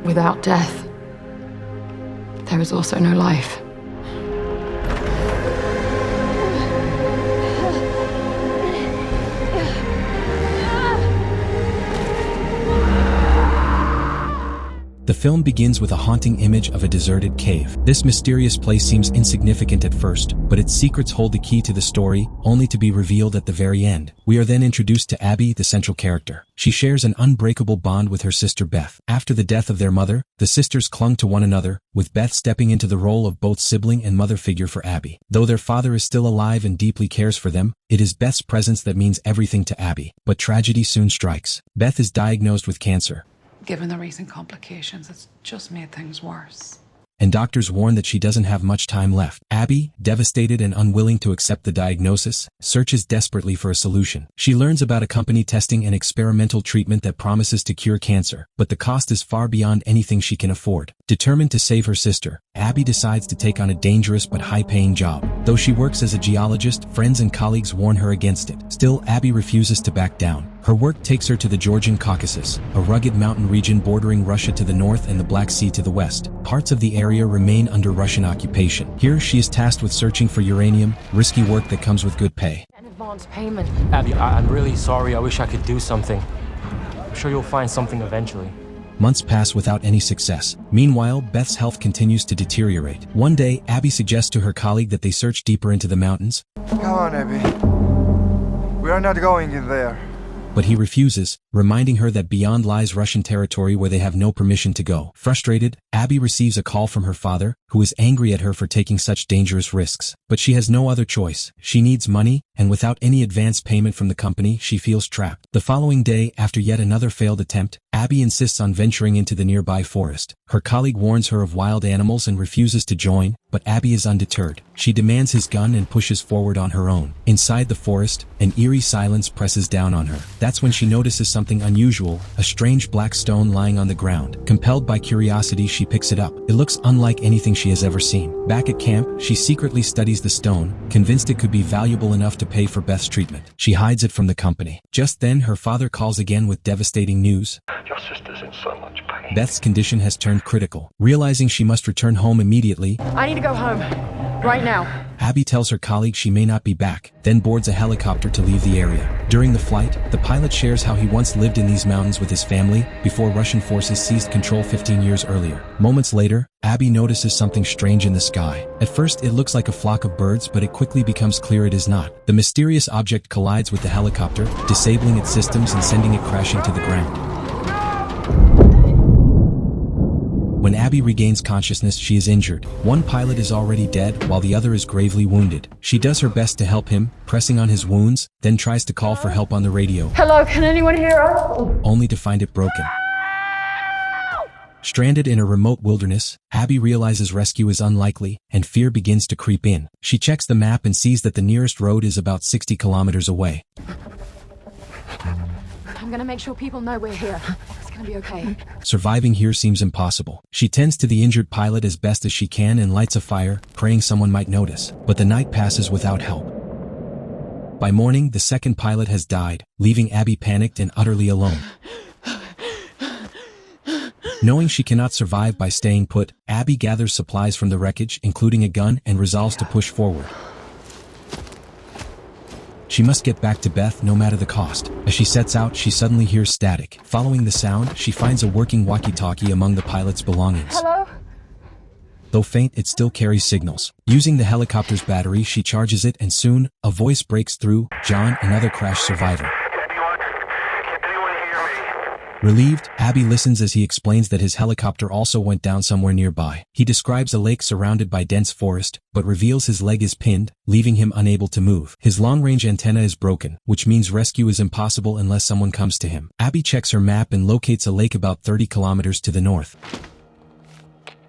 Without death, there is also no life. The film begins with a haunting image of a deserted cave. This mysterious place seems insignificant at first, but its secrets hold the key to the story, only to be revealed at the very end. We are then introduced to Abby, the central character. She shares an unbreakable bond with her sister Beth. After the death of their mother, the sisters clung to one another, with Beth stepping into the role of both sibling and mother figure for Abby. Though their father is still alive and deeply cares for them, it is Beth's presence that means everything to Abby. But tragedy soon strikes. Beth is diagnosed with cancer. Given the recent complications, it's just made things worse. And doctors warn that she doesn't have much time left. Abby, devastated and unwilling to accept the diagnosis, searches desperately for a solution. She learns about a company testing an experimental treatment that promises to cure cancer, but the cost is far beyond anything she can afford. Determined to save her sister, Abby decides to take on a dangerous but high-paying job. Though she works as a geologist, friends and colleagues warn her against it. Still, Abby refuses to back down. Her work takes her to the Georgian Caucasus, a rugged mountain region bordering Russia to the north and the Black Sea to the west. Parts of the area remain under Russian occupation. Here, she is tasked with searching for uranium, risky work that comes with good pay. An advance payment. Abby, I'm really sorry. I wish I could do something. I'm sure you'll find something eventually. Months pass without any success. Meanwhile, Beth's health continues to deteriorate. One day, Abby suggests to her colleague that they search deeper into the mountains. Come on, Abby. We are not going in there. But he refuses, reminding her that beyond lies Russian territory where they have no permission to go. Frustrated, Abby receives a call from her father, who is angry at her for taking such dangerous risks. But she has no other choice. She needs money, and without any advance payment from the company, she feels trapped. The following day, after yet another failed attempt, Abby insists on venturing into the nearby forest. Her colleague warns her of wild animals and refuses to join, but Abby is undeterred. She demands his gun and pushes forward on her own. Inside the forest, an eerie silence presses down on her. That's when she notices something unusual, a strange black stone lying on the ground. Compelled by curiosity, she picks it up. It looks unlike anything she has ever seen. Back at camp, she secretly studies the stone, convinced it could be valuable enough to pay for Beth's treatment. She hides it from the company. Just then, her father calls again with devastating news. Your sister's in so much pain. Beth's condition has turned critical. Realizing she must return home immediately, I need to go home. Right now. Abby tells her colleague she may not be back, then boards a helicopter to leave the area. During the flight, the pilot shares how he once lived in these mountains with his family, before Russian forces seized control 15 years earlier. Moments later, Abby notices something strange in the sky. At first, it looks like a flock of birds, but it quickly becomes clear it is not. The mysterious object collides with the helicopter, disabling its systems and sending it crashing to the ground. When Abby regains consciousness, she is injured. One pilot is already dead, while the other is gravely wounded. She does her best to help him, pressing on his wounds, then tries to call for help on the radio. Hello, can anyone hear us? Only to find it broken. Stranded in a remote wilderness, Abby realizes rescue is unlikely, and fear begins to creep in. She checks the map and sees that the nearest road is about 60 kilometers away. I'm gonna make sure people know we're here. It's gonna be okay. Surviving here seems impossible. She tends to the injured pilot as best as she can and lights a fire, praying someone might notice. But the night passes without help. By morning, the second pilot has died, leaving Abby panicked and utterly alone. Knowing she cannot survive by staying put, Abby gathers supplies from the wreckage, including a gun, and resolves to push forward. She must get back to Beth no matter the cost. As she sets out, she suddenly hears static. Following the sound, she finds a working walkie-talkie among the pilot's belongings. Hello? Though faint, it still carries signals. Using the helicopter's battery, she charges it, and soon, a voice breaks through. John, another crash survivor. Relieved, Abby listens as he explains that his helicopter also went down somewhere nearby. He describes a lake surrounded by dense forest, but reveals his leg is pinned, leaving him unable to move. His long-range antenna is broken, which means rescue is impossible unless someone comes to him. Abby checks her map and locates a lake about 30 kilometers to the north.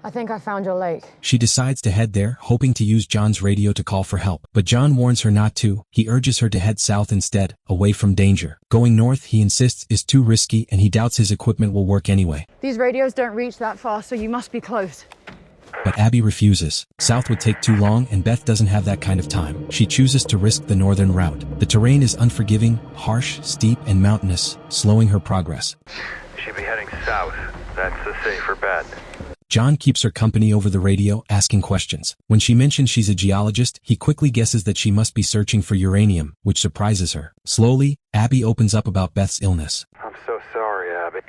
I think I found your lake. She decides to head there, hoping to use John's radio to call for help. But John warns her not to. He urges her to head south instead, away from danger. Going north, he insists, is too risky, and he doubts his equipment will work anyway. These radios don't reach that far, so you must be close. But Abby refuses. South would take too long, and Beth doesn't have that kind of time. She chooses to risk the northern route. The terrain is unforgiving, harsh, steep, and mountainous, slowing her progress. She'd be heading south. That's the safer bet. John keeps her company over the radio, asking questions. When she mentions she's a geologist, he quickly guesses that she must be searching for uranium, which surprises her. Slowly, Abby opens up about Beth's illness. I'm so sorry, Abby.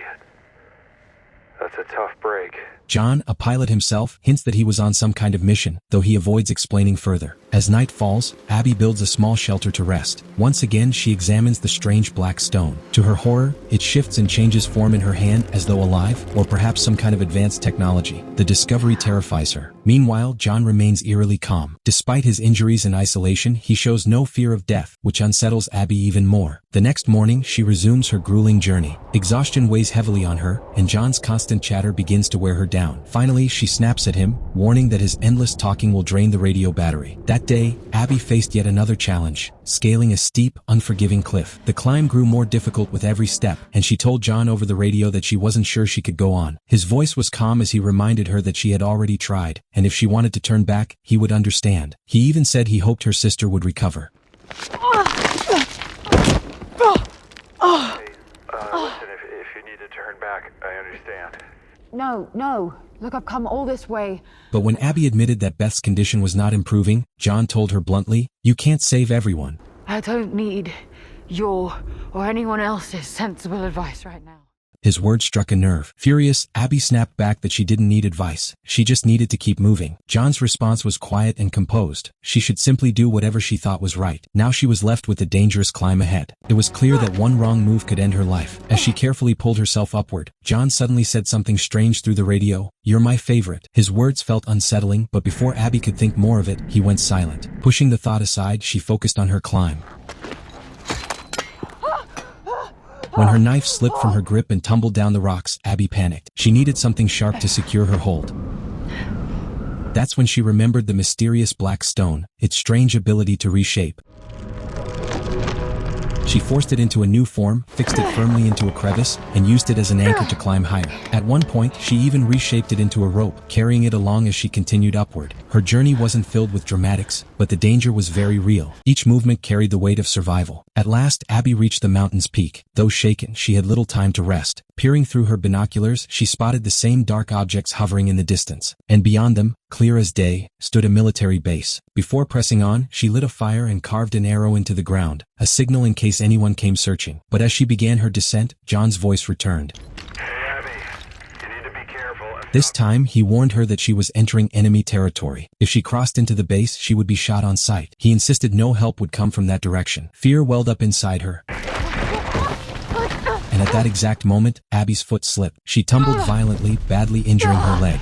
That's a tough break. John, a pilot himself, hints that he was on some kind of mission, though he avoids explaining further. As night falls, Abby builds a small shelter to rest. Once again, she examines the strange black stone. To her horror, it shifts and changes form in her hand as though alive, or perhaps some kind of advanced technology. The discovery terrifies her. Meanwhile, John remains eerily calm. Despite his injuries and isolation, he shows no fear of death, which unsettles Abby even more. The next morning, she resumes her grueling journey. Exhaustion weighs heavily on her, and John's constant chatter begins to wear her down. Finally, she snaps at him, warning that his endless talking will drain the radio battery. That day, Abby faced yet another challenge, scaling a steep, unforgiving cliff. The climb grew more difficult with every step, and she told John over the radio that she wasn't sure she could go on. His voice was calm as he reminded her that she had already tried, and if she wanted to turn back, he would understand. He even said he hoped her sister would recover. Listen, if you need to turn back, I understand. No. Look, I've come all this way. But when Abby admitted that Beth's condition was not improving, John told her bluntly, "You can't save everyone." I don't need your or anyone else's sensible advice right now. His words struck a nerve. Furious, Abby snapped back that she didn't need advice. She just needed to keep moving. John's response was quiet and composed. She should simply do whatever she thought was right. Now she was left with the dangerous climb ahead. It was clear that one wrong move could end her life. As she carefully pulled herself upward, John suddenly said something strange through the radio. "You're my favorite." His words felt unsettling, but before Abby could think more of it, he went silent. Pushing the thought aside, she focused on her climb. When her knife slipped from her grip and tumbled down the rocks, Abby panicked. She needed something sharp to secure her hold. That's when she remembered the mysterious black stone, its strange ability to reshape. She forced it into a new form, fixed it firmly into a crevice, and used it as an anchor to climb higher. At one point, she even reshaped it into a rope, carrying it along as she continued upward. Her journey wasn't filled with dramatics, but the danger was very real. Each movement carried the weight of survival. At last, Abby reached the mountain's peak. Though shaken, she had little time to rest. Peering through her binoculars, she spotted the same dark objects hovering in the distance. And beyond them, clear as day, stood a military base. Before pressing on, she lit a fire and carved an arrow into the ground, a signal in case anyone came searching. But as she began her descent, John's voice returned. Hey, Abby, you need to be careful. This time, he warned her that she was entering enemy territory. If she crossed into the base, she would be shot on sight. He insisted no help would come from that direction. Fear welled up inside her. And at that exact moment, Abby's foot slipped. She tumbled violently, badly injuring her leg.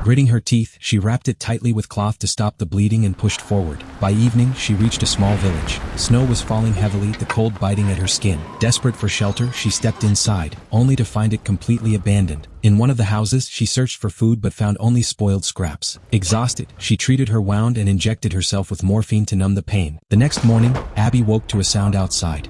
Gritting her teeth, she wrapped it tightly with cloth to stop the bleeding and pushed forward. By evening, she reached a small village. Snow was falling heavily, the cold biting at her skin. Desperate for shelter, she stepped inside, only to find it completely abandoned. In one of the houses, she searched for food but found only spoiled scraps. Exhausted, she treated her wound and injected herself with morphine to numb the pain. The next morning, Abby woke to a sound outside.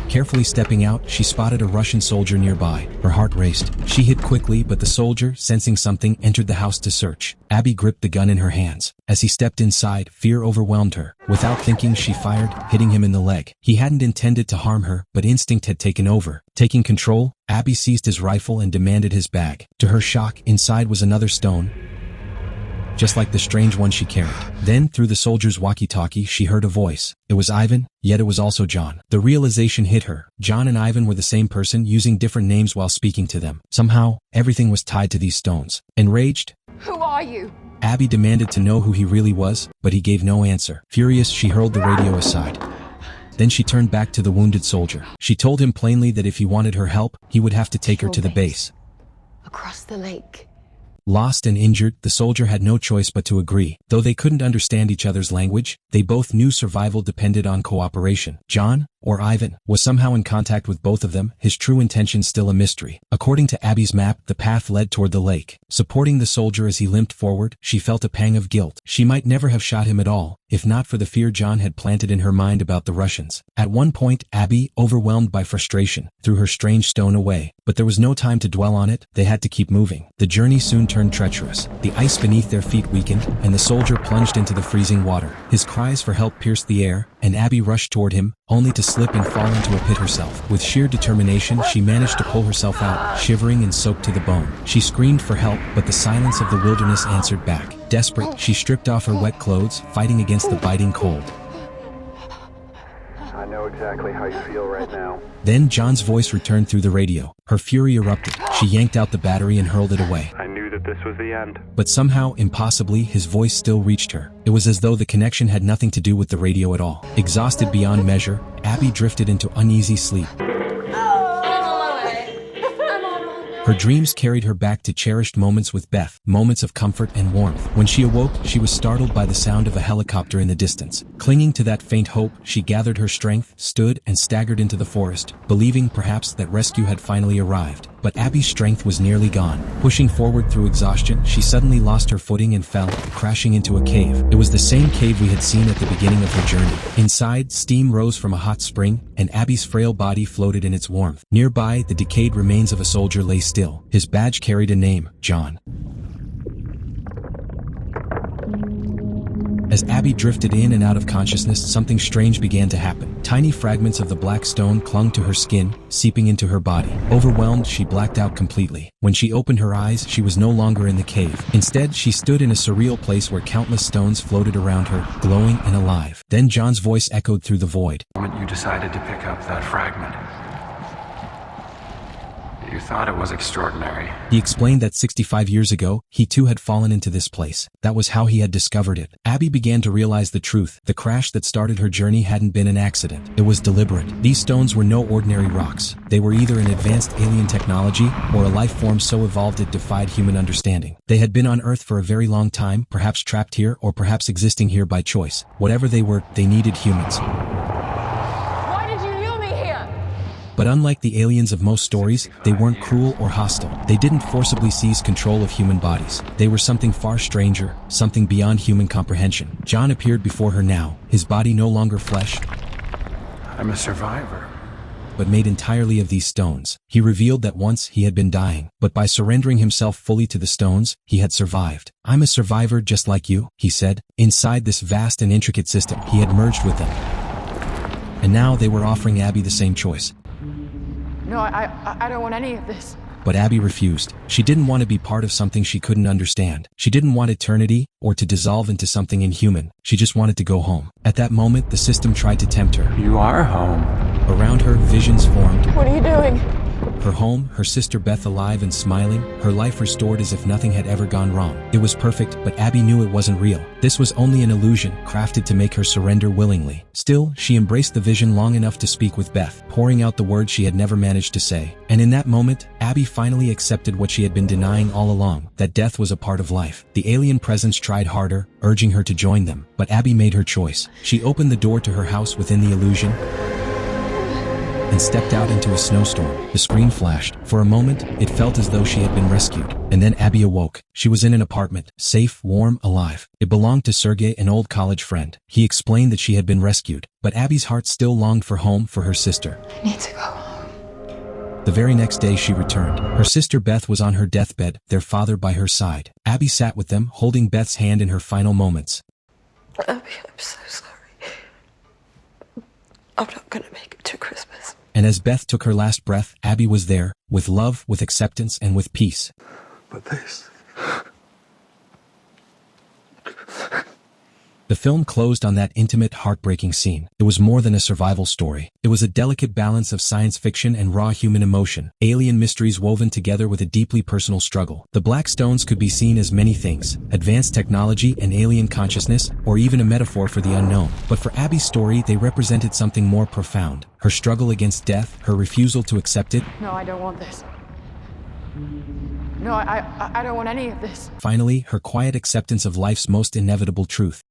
Carefully stepping out, she spotted a Russian soldier nearby. Her heart raced. She hid quickly, but the soldier, sensing something, entered the house to search. Abby gripped the gun in her hands. As he stepped inside, fear overwhelmed her. Without thinking, she fired, hitting him in the leg. He hadn't intended to harm her, but instinct had taken over. Taking control, Abby seized his rifle and demanded his bag. To her shock, inside was another stone, just like the strange one she carried. Then, through the soldier's walkie-talkie, she heard a voice. It was Ivan, yet it was also John. The realization hit her. John and Ivan were the same person, using different names while speaking to them. Somehow, everything was tied to these stones. Enraged, Who are you? Abby demanded to know who he really was, but he gave no answer. Furious, she hurled the radio aside. Then she turned back to the wounded soldier. She told him plainly that if he wanted her help, he would have to take her to the base. Across the lake. Lost and injured, the soldier had no choice but to agree. Though they couldn't understand each other's language, they both knew survival depended on cooperation. John, or Ivan, was somehow in contact with both of them, his true intention still a mystery. According to Abby's map, the path led toward the lake. Supporting the soldier as he limped forward, she felt a pang of guilt. She might never have shot him at all, if not for the fear John had planted in her mind about the Russians. At one point, Abby, overwhelmed by frustration, threw her strange stone away. But there was no time to dwell on it, they had to keep moving. The journey soon turned treacherous. The ice beneath their feet weakened, and the soldier plunged into the freezing water. His cries for help pierced the air, and Abby rushed toward him, only to slip and fall into a pit herself. With sheer determination, she managed to pull herself out, shivering and soaked to the bone. She screamed for help, but the silence of the wilderness answered back. Desperate, she stripped off her wet clothes, fighting against the biting cold. I know exactly how you feel right now. Then John's voice returned through the radio. Her fury erupted. She yanked out the battery and hurled it away. I knew that this was the end. But somehow, impossibly, his voice still reached her. It was as though the connection had nothing to do with the radio at all. Exhausted beyond measure, Abby drifted into uneasy sleep. Her dreams carried her back to cherished moments with Beth, moments of comfort and warmth. When she awoke, she was startled by the sound of a helicopter in the distance. Clinging to that faint hope, she gathered her strength, stood, and staggered into the forest, believing perhaps that rescue had finally arrived. But Abby's strength was nearly gone. Pushing forward through exhaustion, she suddenly lost her footing and fell, crashing into a cave. It was the same cave we had seen at the beginning of her journey. Inside, steam rose from a hot spring, and Abby's frail body floated in its warmth. Nearby, the decayed remains of a soldier lay still. His badge carried a name, John. As Abby drifted in and out of consciousness, something strange began to happen. Tiny fragments of the black stone clung to her skin, seeping into her body. Overwhelmed, she blacked out completely. When she opened her eyes, she was no longer in the cave. Instead, she stood in a surreal place where countless stones floated around her, glowing and alive. Then John's voice echoed through the void. The moment you decided to pick up that fragment, you thought it was extraordinary. He explained that 65 years ago, he too had fallen into this place. That was how he had discovered it. Abby began to realize the truth. The crash that started her journey hadn't been an accident. It was deliberate. These stones were no ordinary rocks. They were either an advanced alien technology or a life form so evolved it defied human understanding. They had been on Earth for a very long time, perhaps trapped here or perhaps existing here by choice. Whatever they were, they needed humans. But unlike the aliens of most stories, they weren't cruel or hostile. They didn't forcibly seize control of human bodies. They were something far stranger, something beyond human comprehension. John appeared before her now, his body no longer flesh, I'm a survivor. but made entirely of these stones. He revealed that once he had been dying, but by surrendering himself fully to the stones, he had survived. I'm a survivor just like you, he said. Inside this vast and intricate system, he had merged with them. And now they were offering Abby the same choice. No, I don't want any of this. But Abby refused. She didn't want to be part of something she couldn't understand. She didn't want eternity, or to dissolve into something inhuman. She just wanted to go home. At that moment, the system tried to tempt her. You are home. Around her, visions formed. What are you doing? Her home, her sister Beth alive and smiling, her life restored as if nothing had ever gone wrong. It was perfect, but Abby knew it wasn't real. This was only an illusion, crafted to make her surrender willingly. Still, she embraced the vision long enough to speak with Beth, pouring out the words she had never managed to say. And in that moment, Abby finally accepted what she had been denying all along, that death was a part of life. The alien presence tried harder, urging her to join them, but Abby made her choice. She opened the door to her house within the illusion and stepped out into a snowstorm. The screen flashed. For a moment, it felt as though she had been rescued. And then Abby awoke. She was in an apartment, safe, warm, alive. It belonged to Sergey, an old college friend. He explained that she had been rescued, but Abby's heart still longed for home for her sister. I need to go home. The very next day she returned. Her sister Beth was on her deathbed, their father by her side. Abby sat with them, holding Beth's hand in her final moments. Abby, I'm so sorry. I'm not gonna make it to Christmas. And as Beth took her last breath, Abby was there, with love, with acceptance, and with peace. But this... The film closed on that intimate, heartbreaking scene. It was more than a survival story. It was a delicate balance of science fiction and raw human emotion, alien mysteries woven together with a deeply personal struggle. The Black Stones could be seen as many things: advanced technology and alien consciousness, or even a metaphor for the unknown. But for Abby's story, they represented something more profound. Her struggle against death, her refusal to accept it. No, I don't want this. No, I don't want any of this. Finally, her quiet acceptance of life's most inevitable truth.